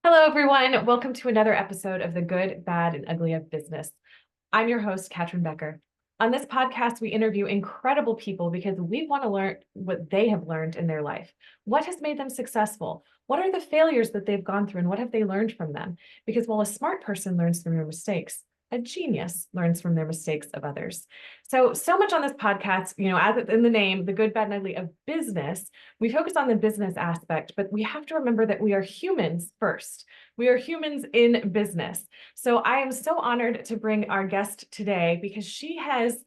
Hello, everyone. Welcome to another episode of The Good, Bad, and Ugly of Business. I'm your host, Catryn Becker. On this podcast, we interview incredible people because we want to learn what they have learned in their life. What has made them successful? What are the failures that they've gone through, and what have they learned from them? Because while a smart person learns from their mistakes, a genius learns from their mistakes of others. So much on this podcast, as it's in the name, The Good, Bad, and Ugly of Business, we focus on the business aspect, but we have to remember that we are humans first. We are humans in business. So I am so honored to bring our guest today because she has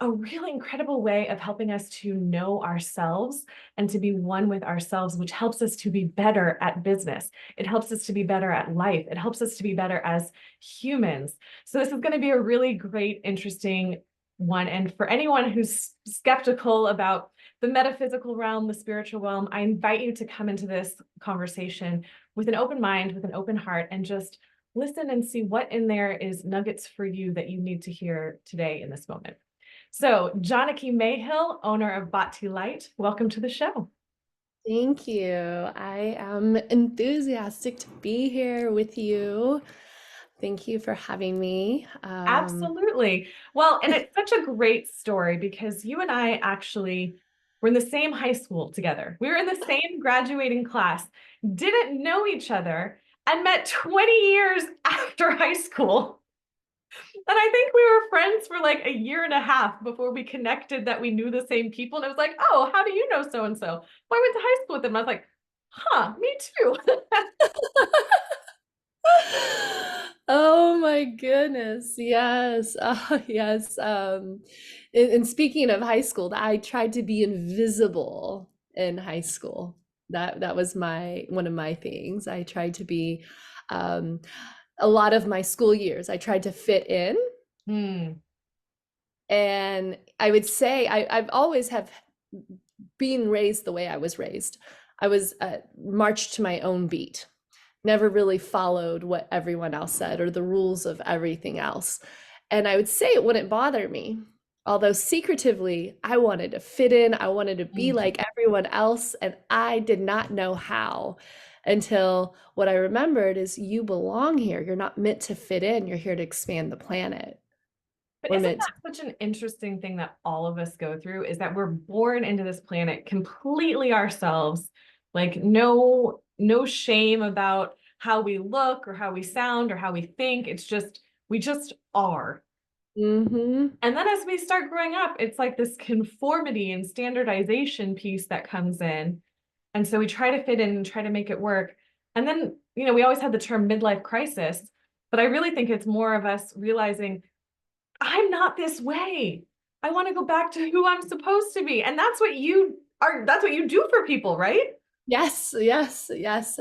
a really incredible way of helping us to know ourselves and to be one with ourselves, which helps us to be better at business. It helps us to be better at life. It helps us to be better as humans. So this is going to be a really great, interesting one. And for anyone who's skeptical about the metaphysical realm, the spiritual realm, I invite you to come into this conversation with an open mind, with an open heart, and just listen and see what in there is nuggets for you that you need to hear today in this moment. So, Janaki Mayhill, owner of Bhakti Light, welcome to the show. Thank you. I am enthusiastic to be here with you. Thank you for having me. Absolutely. Well, and it's such a great story because you and I actually were in the same high school together. We were in the same graduating class, didn't know each other, and met 20 years after high school. And I think we were friends for like a year and a half before we connected that we knew the same people. And it was like, oh, how do you know so and so? Well, I went to high school with them. I was like, huh, me too. Oh my goodness. Yes. Yes. And speaking of high school, I tried to be invisible in high school. That was my one of my things. I tried to be um, a lot of my school years. I tried to fit in. Hmm. And I would say I've always have been raised the way I was raised. I was marched to my own beat, never really followed what everyone else said or the rules of everything else. And I would say it wouldn't bother me. Although secretively, I wanted to fit in, I wanted to be Hmm. like everyone else, and I did not know how until what I remembered is you belong here. You're not meant to fit in, you're here to expand the planet. But We're isn't meant to. that such an interesting thing that all of us go through is that we're born into this planet completely ourselves, like no shame about how we look or how we sound or how we think. It's just we just are. Mm-hmm. And then as we start growing up, it's like this conformity and standardization piece that comes in. And so we try to fit in and try to make it work. And then, we always had the term midlife crisis, but I really think it's more of us realizing I'm not this way. I want to go back to who I'm supposed to be. And that's what you do for people, right? Yes, yes, yes.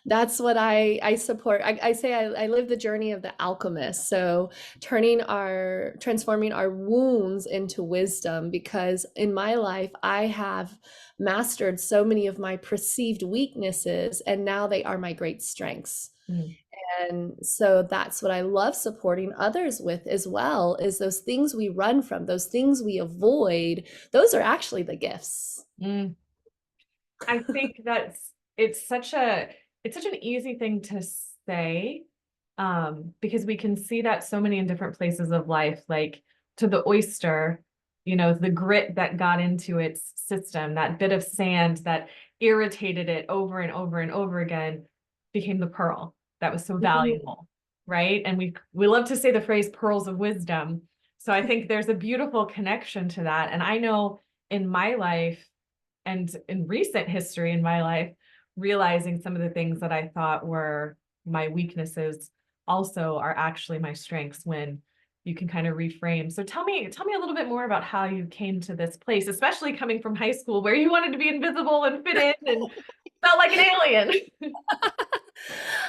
That's what I support. I say I live the journey of the alchemist. So transforming our wounds into wisdom, because in my life I have mastered so many of my perceived weaknesses, and now they are my great strengths. Mm. And so that's what I love supporting others with as well, is those things we run from, those things we avoid, those are actually the gifts. Mm. I think it's such an easy thing to say, because we can see that so many in different places of life, like to the oyster, the grit that got into its system, that bit of sand that irritated it over and over and over again became the pearl that was so Mhm. valuable, right? And we love to say the phrase pearls of wisdom. So I think there's a beautiful connection to that. And I know in my life and in recent history in my life, realizing some of the things that I thought were my weaknesses also are actually my strengths when you can kind of reframe. So tell me a little bit more about how you came to this place, especially coming from high school where you wanted to be invisible and fit in and felt like an alien.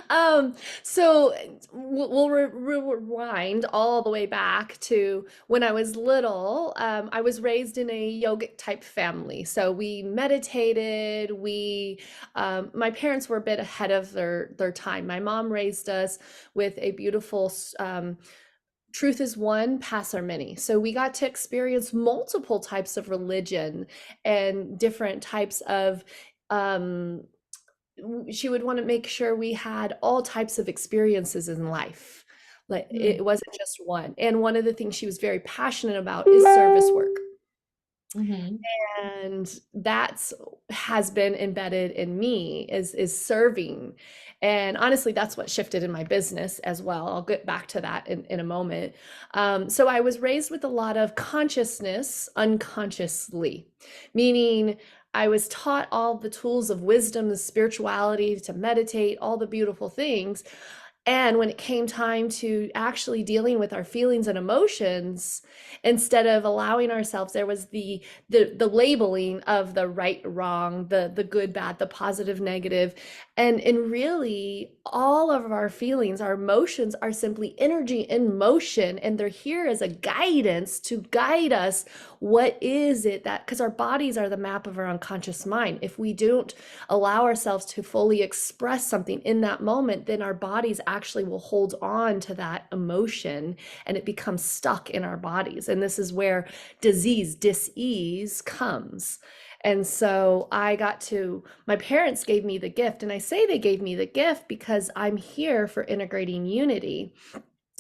Um, so we'll rewind all the way back to when I was little. I was raised in a yogic type family. So we meditated. My parents were a bit ahead of their time. My mom raised us with a beautiful, truth is one, paths are many. So we got to experience multiple types of religion and different types of, um, she would want to make sure we had all types of experiences in life. Like Mm. it wasn't just one. And one of the things she was very passionate about is service work. Mhm. And that's has been embedded in me is serving. And honestly, that's what shifted in my business as well. I'll get back to that in a moment. So I was raised with a lot of consciousness unconsciously, meaning I was taught all the tools of wisdom, the spirituality, to meditate, all the beautiful things. And when it came time to actually dealing with our feelings and emotions, instead of allowing ourselves, there was the labeling of the right, wrong, the good, bad, the positive, negative. And really all of our feelings, our emotions are simply energy in motion, and they're here as a guidance to guide us. What is it that, because our bodies are the map of our unconscious mind. If we don't allow ourselves to fully express something in that moment, then our bodies actually will hold on to that emotion and it becomes stuck in our bodies. And this is where disease, dis-ease comes. And so my parents gave me the gift, and I say they gave me the gift because I'm here for integrating unity.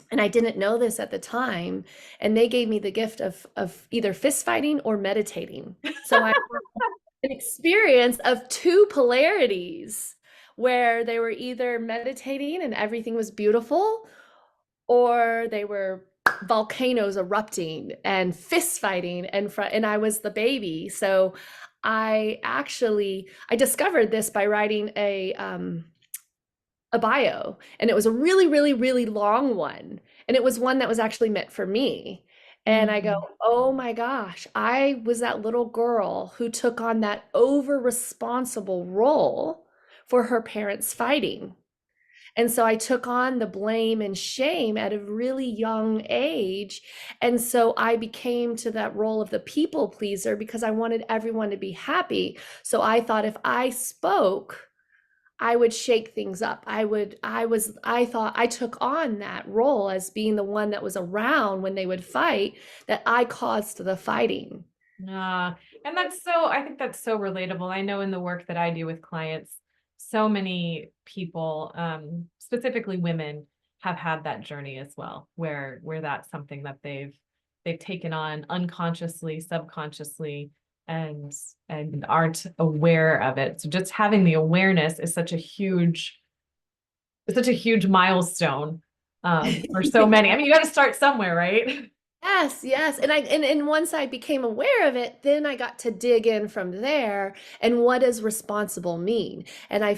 And I didn't know this at the time. And they gave me the gift of either fist fighting or meditating. So I an experience of two polarities where they were either meditating and everything was beautiful, or they were volcanoes erupting and fist fighting and I was the baby. So I discovered this by writing a bio, and it was a really, really, really long one. And it was one that was actually meant for me. And I go, Mm. oh my gosh, I was that little girl who took on that over responsible role for her parents fighting. And so I took on the blame and shame at a really young age. And so I became to that role of the people pleaser because I wanted everyone to be happy. So I thought if I spoke, I would shake things up. I thought I took on that role as being the one that was around when they would fight, that I caused the fighting. And I think that's so relatable. I know in the work that I do with clients, so many people, specifically women, have had that journey as well, where that's something that they've taken on unconsciously, subconsciously, and and aren't aware of it. So just having the awareness is such a huge milestone, for so many. I mean, you got to start somewhere, right? Yes, yes. And once I became aware of it, then I got to dig in from there. And what does responsible mean? And I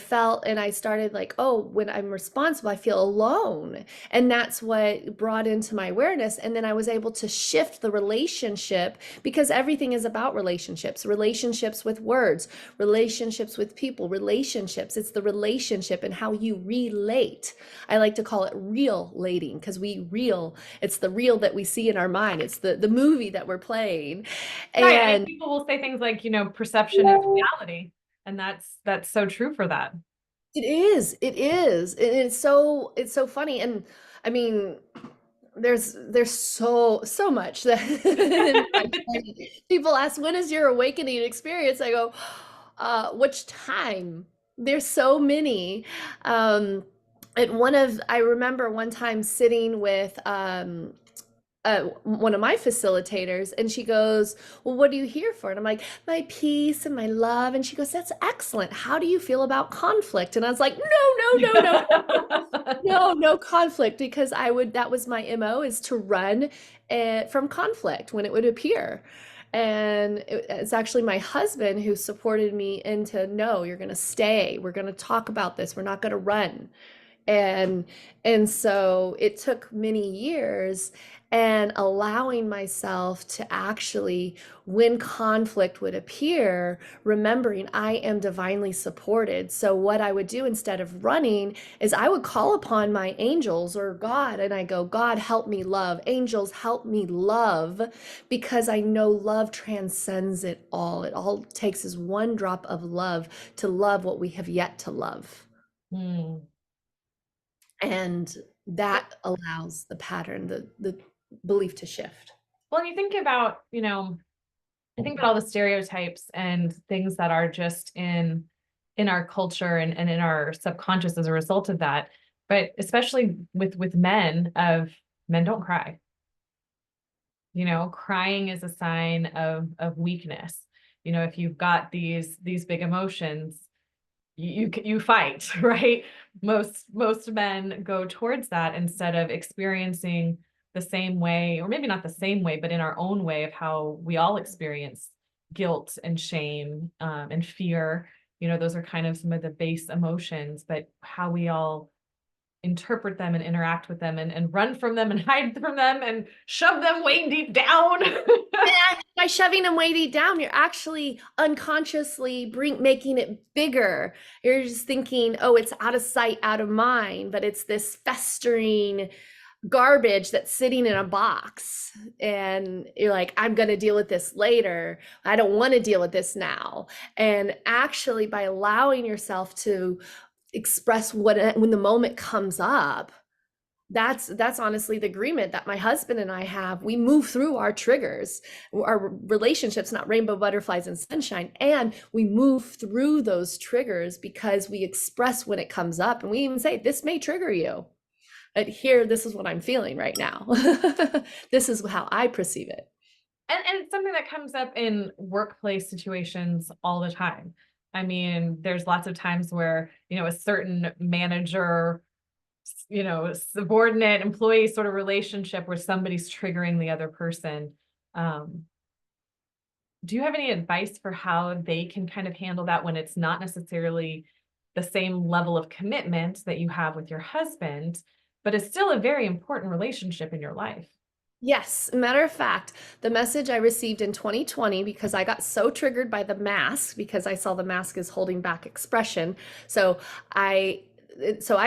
started like, oh, when I'm responsible, I feel alone. And that's what brought into my awareness. And then I was able to shift the relationship, because everything is about relationships, relationships with words, relationships with people, relationships. It's the relationship and how you relate. I like to call it real lating, because it's the real that we see in our mind. It's the movie that we're playing. Right. I mean, And people will say things like, perception is reality. And that's so true for that. it is. And it's so funny. And I mean, there's so much that people ask, when is your awakening experience? I go, which time? There's so many. I remember one time sitting with one of my facilitators, and she goes, well, what are you here for? And I'm like, my peace and my love. And she goes, that's excellent. How do you feel about conflict? And I was like, no conflict, because that was my MO, is to run from conflict when it would appear. And it's actually my husband who supported me into, no, you're going to stay. We're going to talk about this. We're not going to run. and and so it took many years, and allowing myself to actually, when conflict would appear, remembering I am divinely supported. So what I would do instead of running is I would call upon my angels or God, and I go, God, help me love. Angels, help me love, because I know love transcends it all. It all takes is one drop of love to love what we have yet to love. Hmm. And that allows the pattern, the belief to shift. Well, and you think about, I think about all the stereotypes and things that are just in in our culture and in our subconscious as a result of that. But especially with men don't cry. Crying is a sign of weakness. If you've got these big emotions, you fight, right? Most men go towards that instead of experiencing the same way, or maybe not the same way, but in our own way of how we all experience guilt and shame, and fear. Those are kind of some of the base emotions, but how we all interpret them and interact with them and run from them and hide from them and shove them way deep down. And by shoving them way deep down, you're actually unconsciously making it bigger. You're just thinking, oh, it's out of sight, out of mind, but it's this festering garbage that's sitting in a box. And you're like, I'm going to deal with this later. I don't want to deal with this now. And actually, by allowing yourself to express when the moment comes up, that's honestly the agreement that my husband and I have. We move through our triggers. Our relationship's not rainbow butterflies and sunshine, and we move through those triggers because we express when it comes up, and we even say, this may trigger you, but here, this is what I'm feeling right now. This is how I perceive it. And it's something that comes up in workplace situations all the time. I mean, there's lots of times where, a certain manager, subordinate employee sort of relationship where somebody's triggering the other person. Do you have any advice for how they can kind of handle that when it's not necessarily the same level of commitment that you have with your husband, but it's still a very important relationship in your life? Yes, matter of fact, the message I received in 2020, because I got so triggered by the mask, because I saw the mask as holding back expression. So I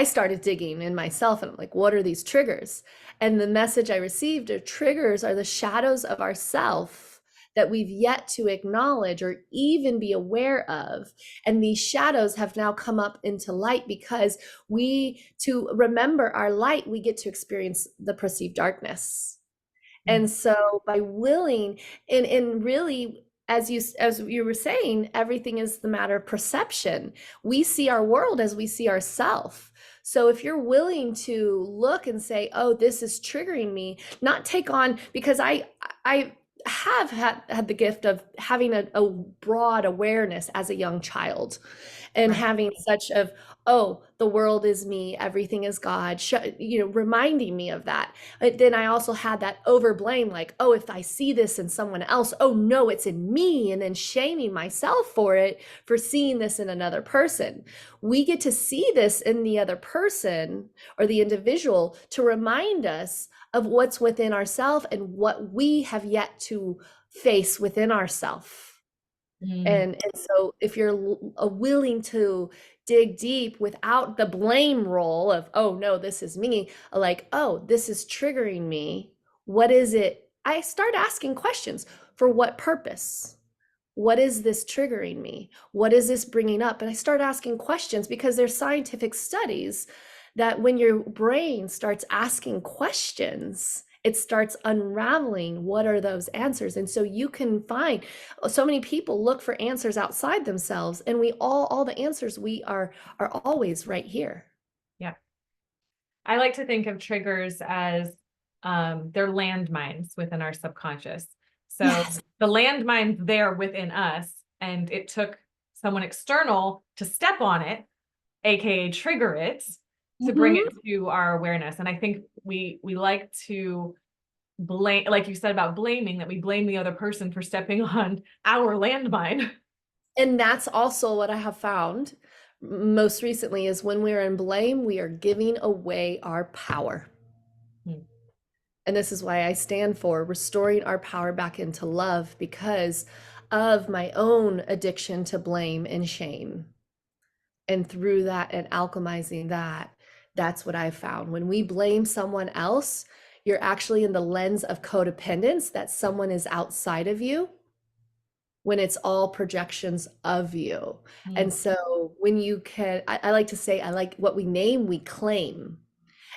started digging in myself, and I'm like, what are these triggers? And the message I received are triggers are the shadows of ourself that we've yet to acknowledge or even be aware of. And these shadows have now come up into light because to remember our light, we get to experience the perceived darkness. And so by willing, and really, as you were saying, everything is the matter of perception. We see our world as we see ourselves. So if you're willing to look and say, oh, this is triggering me, not take on, because I have had the gift of having a broad awareness as a young child, and Right. having such of, oh, the world is me, everything is God, reminding me of that. But then I also had that over blame, like, oh, if I see this in someone else, oh no, it's in me, and then shaming myself for it, for seeing this in another person. We get to see this in the other person or the individual to remind us of what's within ourselves and what we have yet to face within ourselves. And so if you're willing to dig deep without the blame role of, oh no, this is me, like, oh, this is triggering me. What is it? I start asking questions. For what purpose? What is this triggering me? What is this bringing up? And I start asking questions because there's scientific studies that when your brain starts asking questions, it starts unraveling what are those answers. And so you can find, so many people look for answers outside themselves, and we all the answers we are always right here. Yeah. I like to think of triggers as they're landmines within our subconscious. So Yes. the landmine's there within us, and it took someone external to step on it, aka trigger it, to bring it to our awareness. And I think we like to blame, like you said about blaming, that we blame the other person for stepping on our landmine. And that's also what I have found most recently is when we're in blame, we are giving away our power. And this is why I stand for restoring our power back into love, because of my own addiction to blame and shame. And through that and alchemizing that, that's what I found. When we blame someone else, you're actually in the lens of codependence, that someone is outside of you, when it's all projections of you. And so when you can, I like to say, I like what we name, we claim.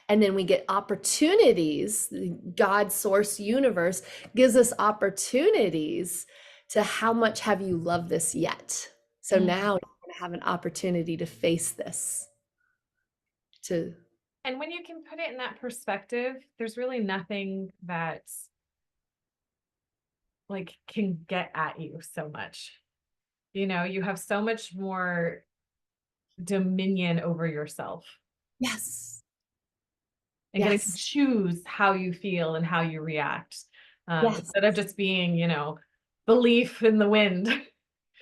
And then we get opportunities. God, source, universe gives us opportunities to, how much have you loved this yet? So now you're going to have an opportunity to face this. To And when you can put it in that perspective, there's really nothing that like can get at you so much. You know, you have so much more dominion over yourself yes, and getting to yes, choose how you feel and how you react. yes, Instead of just being, you know, the leaf in the wind. You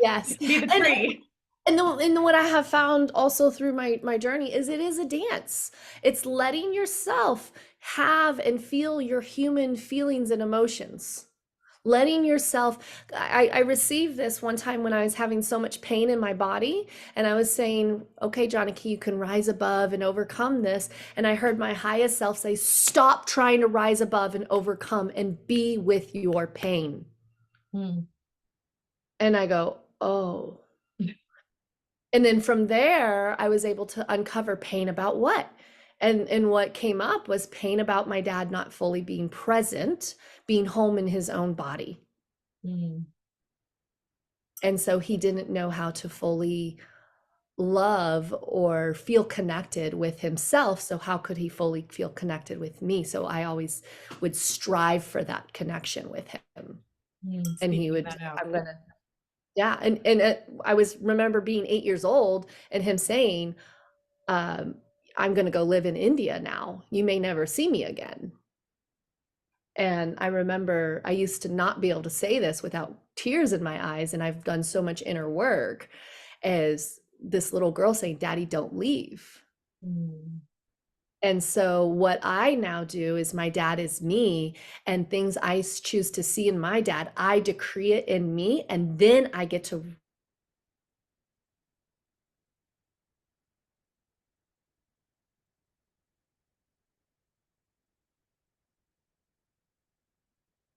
yes. can be the And tree. and what I have found also through my journey is it is a dance. It's letting yourself have and feel your human feelings and emotions. Letting yourself, I received this one time when I was having so much pain in my body, and I was saying, okay, Janaki, you can rise above and overcome this. And I heard my highest self say, stop trying to rise above and overcome and be with your pain. Hmm. And I go, oh. And then from there, I was able to uncover pain about what? And what came up was pain about my dad not fully being present, being home in his own body. Hmm. And so he didn't know how to fully love or feel connected with himself. So how could he fully feel connected with me? So I always would strive for that connection with him. Hmm. And he Speaking would, that out. I'm gonna, yeah. I was remember being 8 years old and him saying, um, I'm gonna go live in India now. You may never see me again. And I remember I used to not be able to say this without tears in my eyes. And I've done so much inner work as this little girl saying, Daddy, don't leave. Hmm. And so, what I now do is my dad is me, and things I choose to see in my dad, I decree it in me, and then I get to.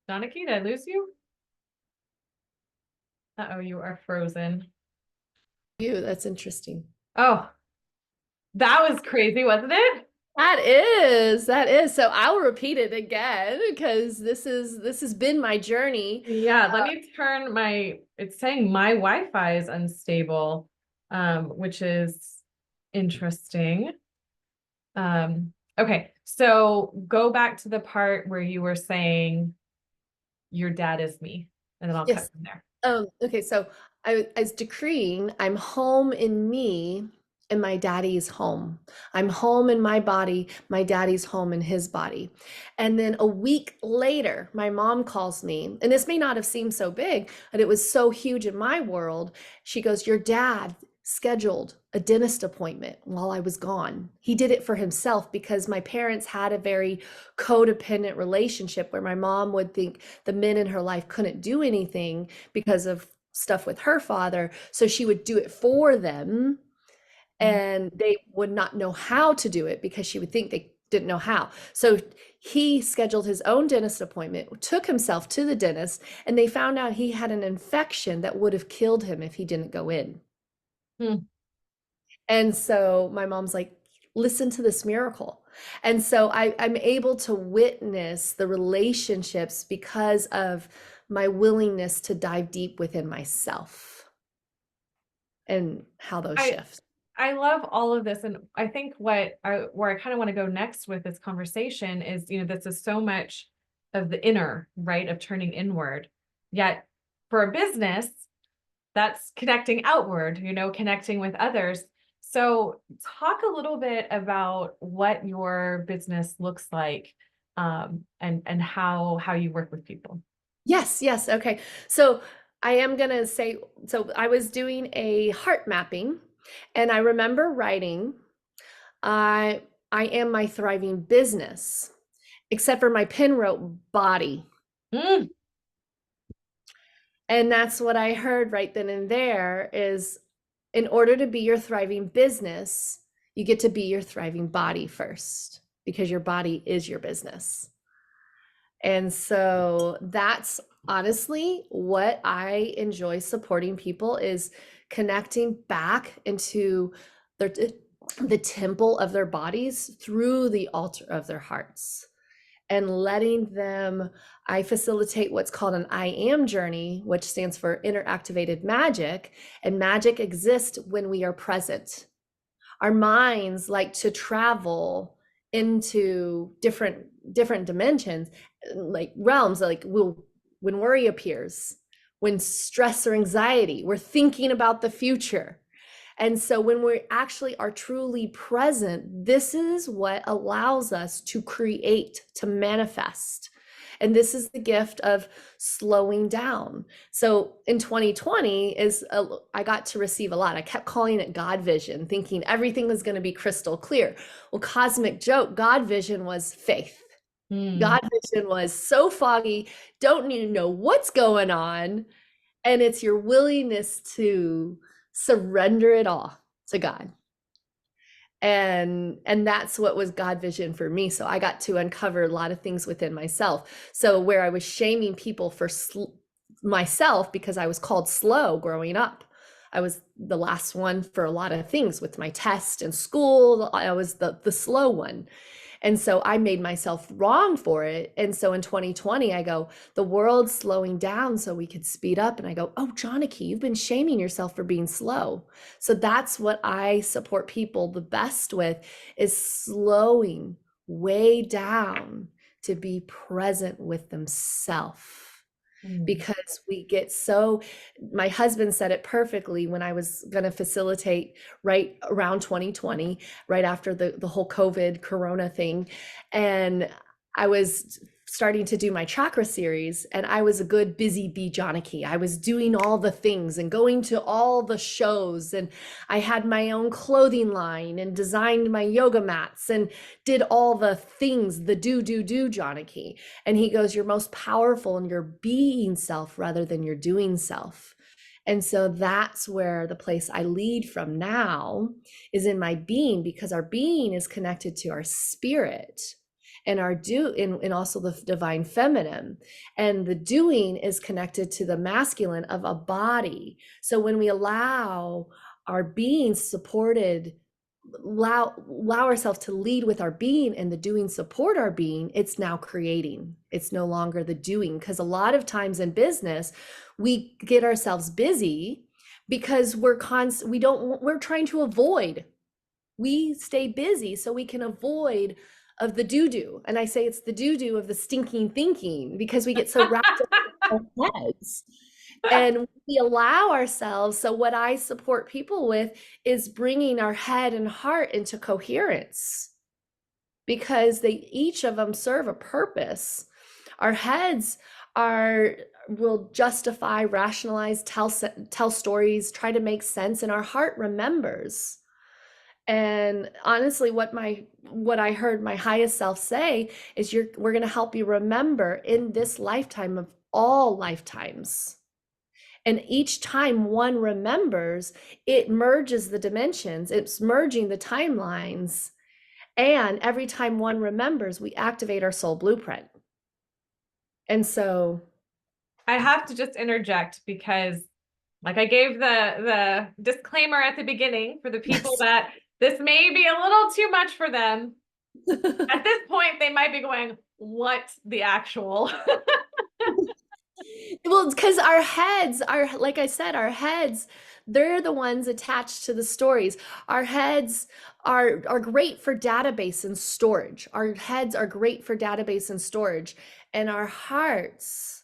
Janaki, did I lose you? Uh-oh, you are frozen. You. That's interesting. Oh, that was crazy, wasn't it? That is. So I'll repeat it again because this has been my journey. Yeah, let me turn it's saying my Wi-Fi is unstable, which is interesting. Okay, so go back to the part where you were saying your dad is me, and then I'll cut Yes. from there. Okay, so I was decreeing, I'm home in me and my daddy's home. I'm home in my body, my daddy's home in his body. And then a week later, my mom calls me, and this may not have seemed so big, but it was so huge in my world. She goes, your dad scheduled a dentist appointment while I was gone. He did it for himself because my parents had a very codependent relationship where my mom would think the men in her life couldn't do anything because of stuff with her father. So she would do it for them, and they would not know how to do it because she would think they didn't know how. So he scheduled his own dentist appointment, took himself to the dentist, and they found out he had an infection that would have killed him if he didn't go in. Hmm. And so my mom's like, listen to this miracle. And so I'm able to witness the relationships because of my willingness to dive deep within myself and how those I shift. I love all of this, and I think where I kind of want to go next with this conversation is, you know, this is so much of the inner, right, of turning inward. Yet for a business, that's connecting outward, you know, connecting with others. So talk a little bit about what your business looks like, and how you work with people. Yes, yes. Okay. So I am going to say, so I was doing a heart mapping, and I remember writing, I am my thriving business, except for my pen wrote body. Mm, And that's what I heard right then and there is in order to be your thriving business, you get to be your thriving body first because your body is your business. And so that's honestly what I enjoy supporting people is connecting back into the temple of their bodies through the altar of their hearts. and letting them, I facilitate what's called an I am journey, which stands for inner activated magic. And magic exists when we are present. Our minds like to travel into different dimensions, like realms, like when worry appears, when stress or anxiety, we're thinking about the future. And so when we actually are truly present, this is what allows us to create, to manifest. And this is the gift of slowing down. So in 2020 I got to receive a lot. I kept calling it God vision, thinking everything was going to be crystal clear. Well, cosmic joke, God vision was faith. God vision was so foggy, don't even know what's going on. And it's your willingness to surrender it all to God. And that's what was God vision for me. So I got to uncover a lot of things within myself. So where I was shaming people for myself because I was called slow growing up, I was the last one for a lot of things with my test and school. I was the slow one. And so I made myself wrong for it. And so in 2020, I go, the world's slowing down so we could speed up. And I go, oh, Janaki, you've been shaming yourself for being slow. So that's what I support people the best with, is slowing way down to be present with themselves. Because we get so, my husband said it perfectly when I was going to facilitate right around 2020, right after the whole COVID corona thing. And I was starting to do my chakra series, and I was a good busy bee Janaki. I was doing all the things and going to all the shows, and I had my own clothing line and designed my yoga mats and did all the things, the do Janaki. And he goes, you're most powerful in your being self rather than your doing self. And so that's where the place I lead from now is in my being, because our being is connected to our spirit and our and also the divine feminine, and the doing is connected to the masculine of a body. So when we allow our being supported, allow ourselves to lead with our being, and the doing support our being, it's now creating. It's no longer the doing, because a lot of times in business we get ourselves busy because we're trying to avoid. We stay busy so we can avoid of the do. And I say it's the do of the stinking thinking, because we get so wrapped up in our heads. And we allow ourselves. So what I support people with is bringing our head and heart into coherence, because each of them serve a purpose. Our heads will justify, rationalize, tell stories, try to make sense, and our heart remembers. And honestly, what I heard my highest self say is, we're going to help you remember in this lifetime of all lifetimes. And each time one remembers, it merges the dimensions, it's merging the timelines. And every time one remembers, we activate our soul blueprint. And so I have to just interject, because like I gave the disclaimer at the beginning for the people that this may be a little too much for them. At this point, they might be going, what the actual? Well, because our heads are, like I said, our heads, they're the ones attached to the stories. Our heads are great for database and storage. Our heads are great for database and storage. And our hearts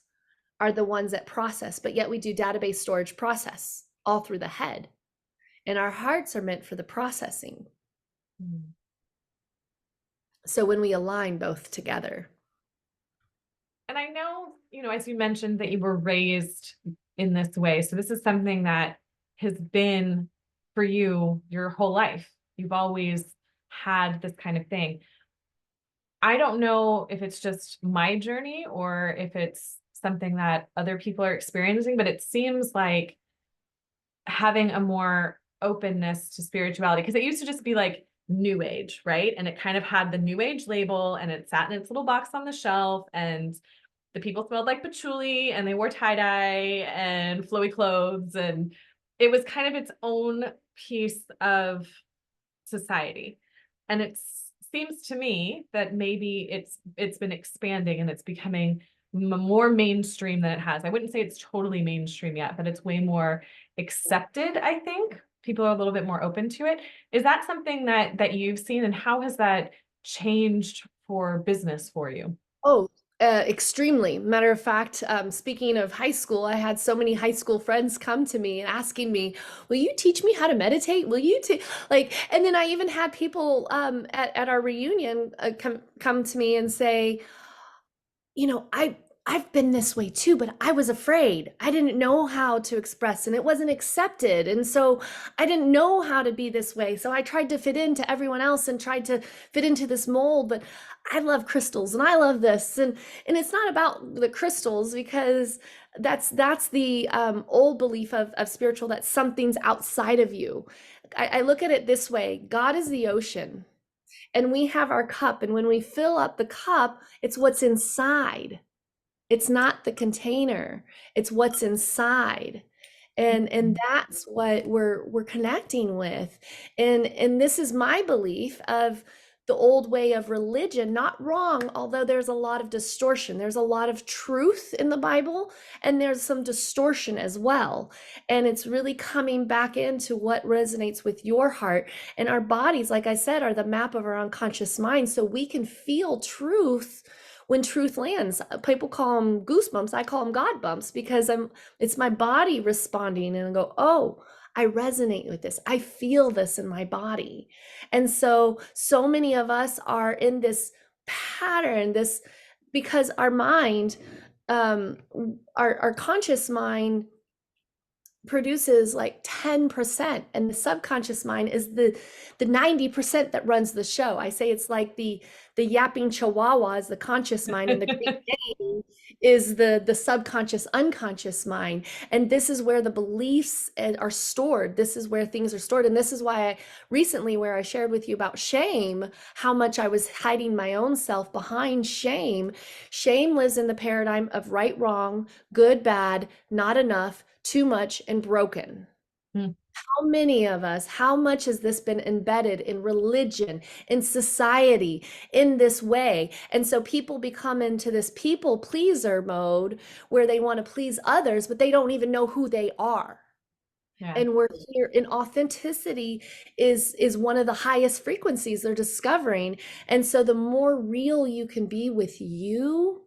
are the ones that process, but yet we do database, storage, process all through the head. And our hearts are meant for the processing. So when we align both together. And I know, as you mentioned, that you were raised in this way. So this is something that has been for you your whole life. You've always had this kind of thing. I don't know if it's just my journey or if it's something that other people are experiencing, but it seems like having a more openness to spirituality, because it used to just be like new age, right? And it kind of had the new age label, and it sat in its little box on the shelf, and the people smelled like patchouli, and they wore tie-dye and flowy clothes, and it was kind of its own piece of society. And it seems to me that maybe it's been expanding and it's becoming more mainstream than it has. I wouldn't say it's totally mainstream yet, but it's way more accepted, I think. People are a little bit more open to it. Is that something that you've seen, and how has that changed for business for you? Oh, extremely. Matter of fact, speaking of high school, I had so many high school friends come to me and asking me, "Will you teach me how to meditate? Will you like?" And then I even had people at our reunion come to me and say, you know, I've been this way too, but I was afraid. I didn't know how to express and it wasn't accepted. And so I didn't know how to be this way. So I tried to fit into everyone else and tried to fit into this mold, but I love crystals and I love this. And it's not about the crystals because that's the old belief of spiritual, that something's outside of you. I look at it this way. God is the ocean and we have our cup. And when we fill up the cup, it's what's inside. It's not the container, it's what's inside. And that's what we're connecting with. And this is my belief of the old way of religion, not wrong, although there's a lot of distortion. There's a lot of truth in the Bible, and there's some distortion as well. And it's really coming back into what resonates with your heart. And our bodies, like I said, are the map of our unconscious mind. So we can feel truth when truth lands. People call them goosebumps. I call them God bumps because it's my body responding and I go, oh, I resonate with this. I feel this in my body. And so many of us are in this pattern, this because our mind, our conscious mind produces like 10%, and the subconscious mind is the 90% that runs the show. I say it's like the yapping chihuahua is the conscious mind, and the Great Dane is the subconscious unconscious mind. And this is where the beliefs are stored. This is where things are stored. And this is why I recently, where I shared with you about shame, how much I was hiding my own self behind shame. Shame lives in the paradigm of right, wrong, good, bad, not enough, too much, and broken. Hmm. How many of us, how much has this been embedded in religion, in society, in this way? And so people become into this people pleaser mode where they want to please others, but they don't even know who they are. Yeah. And we're here in authenticity is one of the highest frequencies they're discovering. And so the more real you can be with you,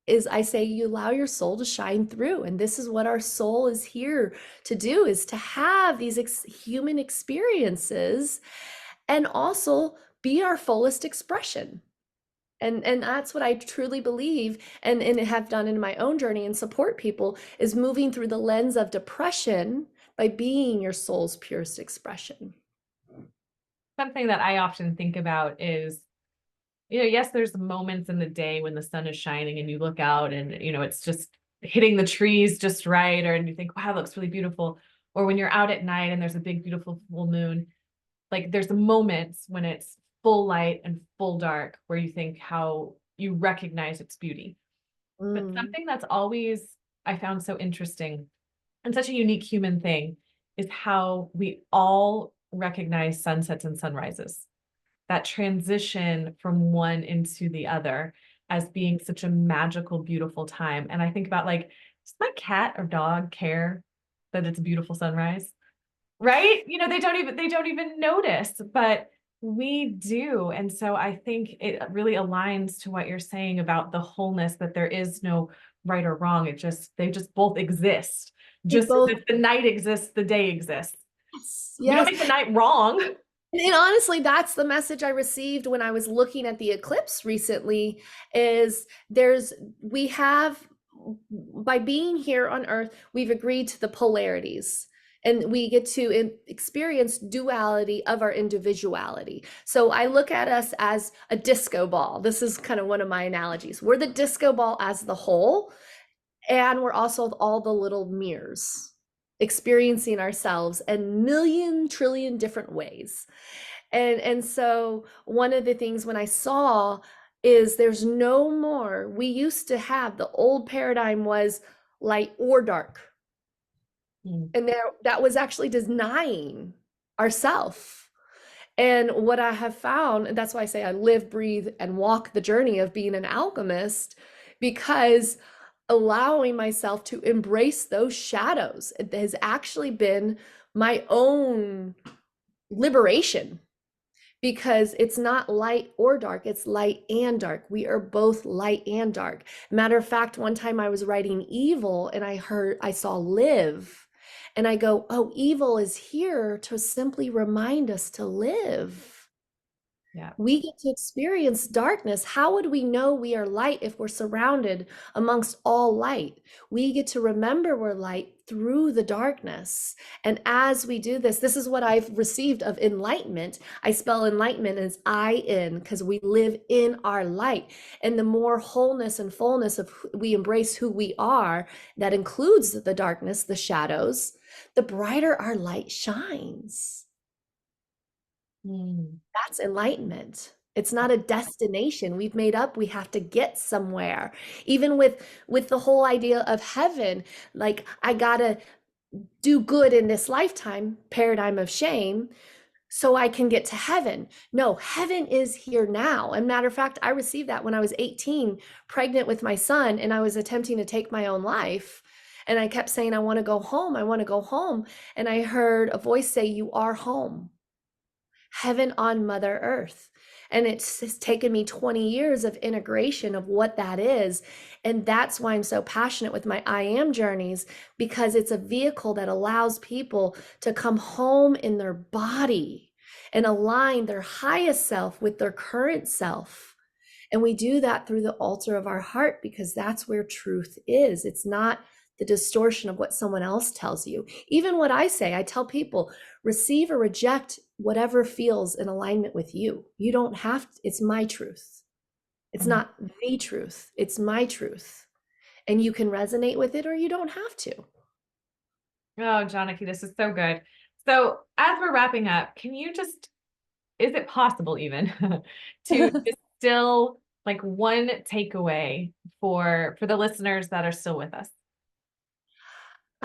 is I say you allow your soul to shine through. And this is what our soul is here to do, is to have these human experiences and also be our fullest expression. And that's what I truly believe and have done in my own journey and support people, is moving through the lens of depression by being your soul's purest expression. Something that I often think about is, yes, there's moments in the day when the sun is shining and you look out and, it's just hitting the trees just right, or and you think, wow, it looks really beautiful. Or when you're out at night and there's a big, beautiful full moon, like there's moments when it's full light and full dark where you think how you recognize its beauty. But something that's always I found so interesting and such a unique human thing is how we all recognize sunsets and sunrises, that transition from one into the other as being such a magical, beautiful time. And I think about, like, does my cat or dog care that it's a beautiful sunrise? Right? They don't even notice, but we do. And so I think it really aligns to what you're saying about the wholeness, that there is no right or wrong. They just both exist. They Just both, as if the night exists, the day exists. yes, We don't yes. make the night wrong. And honestly, that's the message I received when I was looking at the eclipse recently, is we have, by being here on Earth, we've agreed to the polarities. And we get to experience duality of our individuality. So I look at us as a disco ball. This is kind of one of my analogies. We're the disco ball as the whole, and we're also all the little mirrors experiencing ourselves in million trillion different ways. And so one of the things when I saw is there's no more, we used to have, the old paradigm was light or dark. And that was actually denying ourself. And what I have found, and that's why I say I live, breathe, and walk the journey of being an alchemist, because allowing myself to embrace those shadows has actually been my own liberation, because it's not light or dark, it's light and dark. We are both light and dark. Matter of fact, one time I was writing evil and I saw live. And I go, oh, evil is here to simply remind us to live. Yeah. We get to experience darkness. How would we know we are light if we're surrounded amongst all light? We get to remember we're light through the darkness. And as we do this, this is what I've received of enlightenment. I spell enlightenment as I-N, because we live in our light. And the more wholeness and fullness of we embrace who we are, that includes the darkness, the shadows, the brighter our light shines. Mm. That's enlightenment. It's not a destination we've made up. We have to get somewhere. Even with the whole idea of heaven, like I gotta do good in this lifetime, paradigm of shame, so I can get to heaven. No, heaven is here now. And matter of fact, I received that when I was 18, pregnant with my son, and I was attempting to take my own life. And I kept saying, I want to go home. I want to go home. And I heard a voice say, you are home. Heaven on Mother Earth. And it's taken me 20 years of integration of what that is. And that's why I'm so passionate with my I Am journeys, because it's a vehicle that allows people to come home in their body and align their highest self with their current self. And we do that through the altar of our heart, because that's where truth is. It's not the distortion of what someone else tells you. Even what I say, I tell people, receive or reject whatever feels in alignment with you. You don't have to, it's my truth. It's not the truth, it's my truth. And you can resonate with it or you don't have to. Oh, Janaki, this is so good. So as we're wrapping up, can you just, is it possible even to distill like one takeaway for the listeners that are still with us?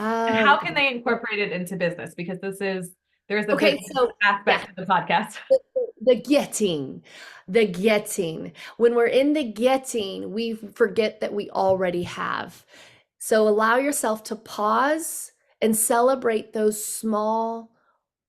And how can they incorporate it into business? Because there's a Okay, business so yeah, aspect to the podcast. the getting. When we're in the getting, we forget that we already have. So allow yourself to pause and celebrate those small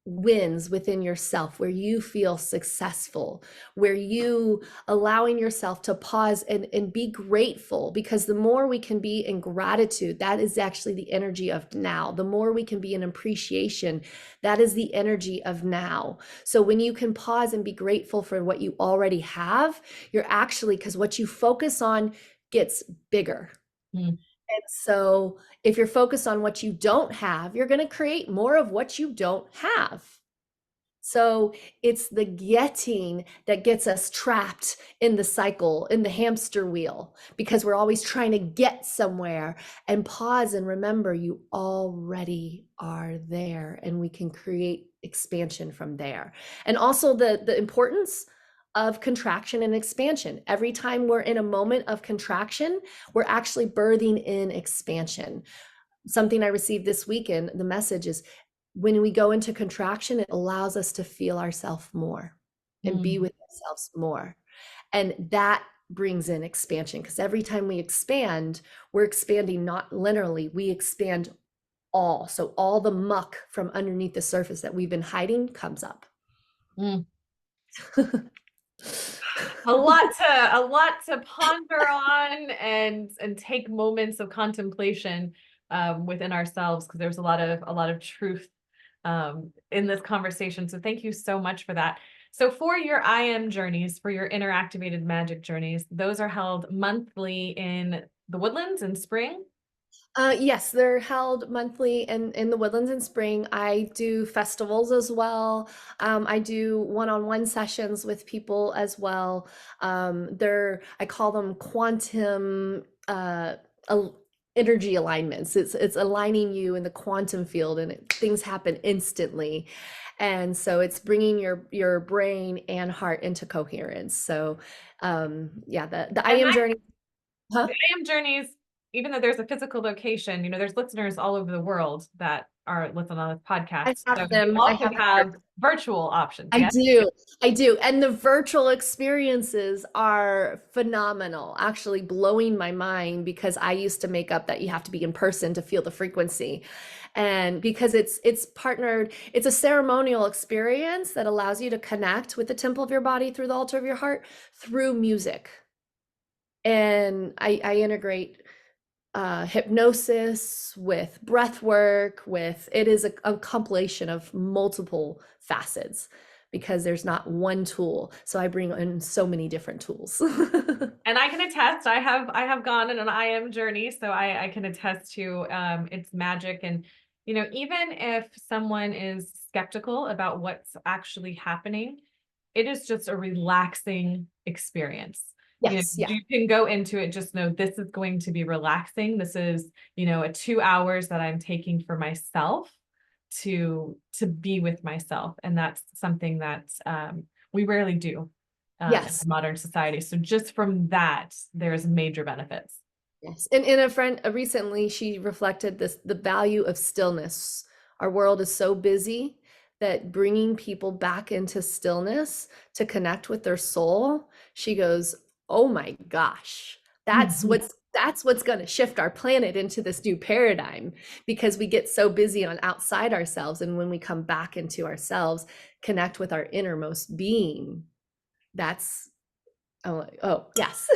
wins within yourself where you feel successful, where you allowing yourself to pause and be grateful, because the more we can be in gratitude, that is actually the energy of now. The more we can be in appreciation, that is the energy of now. So when you can pause and be grateful for what you already have, you're actually, because what you focus on gets bigger. Mm. And so if you're focused on what you don't have, you're going to create more of what you don't have. So it's the getting that gets us trapped in the cycle, in the hamster wheel, because we're always trying to get somewhere. And pause and remember, you already are there, and we can create expansion from there. And also the importance of contraction and expansion. Every time we're in a moment of contraction, we're actually birthing in expansion. Something I received this weekend, the message is, when we go into contraction, it allows us to feel ourselves more and be with ourselves more. And that brings in expansion, because every time we expand, we're expanding not linearly, we expand all. So all the muck from underneath the surface that we've been hiding comes up. Mm. A lot to ponder on and take moments of contemplation within ourselves, because there's a lot of truth in this conversation. So thank you so much for that. So for your I Am journeys, for your inner activated magic journeys, those are held monthly in the Woodlands in spring. Yes, they're held monthly in the Woodlands in spring. I do festivals as well. I do one-on-one sessions with people as well. I call them quantum energy alignments. It's aligning you in the quantum field, and things happen instantly. And so it's bringing your brain and heart into coherence. So yeah, the I Am journey. Huh? The I Am journeys, even though there's a physical location, there's listeners all over the world that are listening on this I podcast. So have you them. I also have have virtual options. I Yes. do. I do. And the virtual experiences are phenomenal, actually blowing my mind because I used to make up that you have to be in person to feel the frequency. And because it's partnered, it's a ceremonial experience that allows you to connect with the temple of your body through the altar of your heart through music. And I integrate hypnosis with breath work, with it is a compilation of multiple facets because there's not one tool. So I bring in so many different tools. And I can attest, I have gone on an IM journey, so I can attest to its magic. And even if someone is skeptical about what's actually happening, it is just a relaxing experience. Yes, yeah. You can go into it, just know this is going to be relaxing. This is, a 2 hours that I'm taking for myself to be with myself. And that's something that we rarely do in Yes. modern society. So just from that, there's major benefits. Yes. And in a friend recently, she reflected the value of stillness. Our world is so busy that bringing people back into stillness to connect with their soul, she goes, "Oh my gosh, Mhm. that's what's going to shift our planet into this new paradigm because we get so busy on outside ourselves, and when we come back into ourselves, connect with our innermost being, that's oh yes."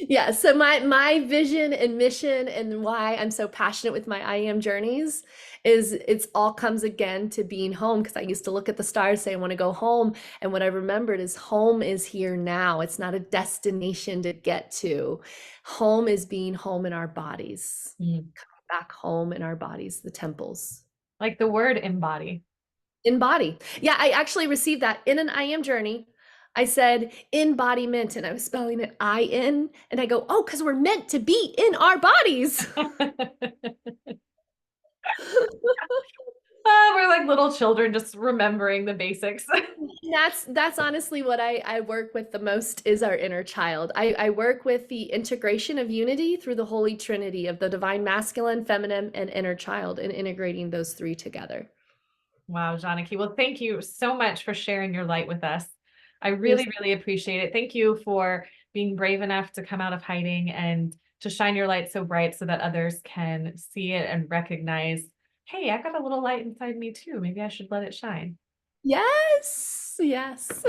Yeah, so my vision and mission and why I'm so passionate with my IM journeys is it's all comes again to being home because I used to look at the stars, say I want to go home, and what I remembered is home is here now. It's not a destination to get to. Home is being home in our bodies, Mm. coming back home in our bodies, the temples. Like the word embody. In body. Yeah, I actually received that in an IM journey. I said embodiment and I was spelling it I-N. And I go, oh, because we're meant to be in our bodies. We're like little children just remembering the basics. That's honestly what I work with the most is our inner child. I work with the integration of unity through the Holy Trinity of the divine masculine, feminine, and inner child and integrating those three together. Wow, Janaki. Well, thank you so much for sharing your light with us. I Yes. really, really appreciate it. Thank you for being brave enough to come out of hiding and to shine your light so bright so that others can see it and recognize, hey, I got a little light inside me too. Maybe I should let it shine. Yes. Yes.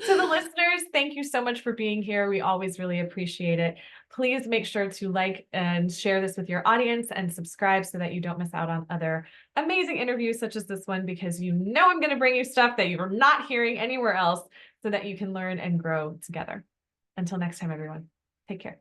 To the listeners, thank you so much for being here. We always really appreciate it. Please make sure to like and share this with your audience and subscribe so that you don't miss out on other amazing interviews such as this one, because I'm going to bring you stuff that you're not hearing anywhere else so that you can learn and grow together. Until next time, everyone, take care.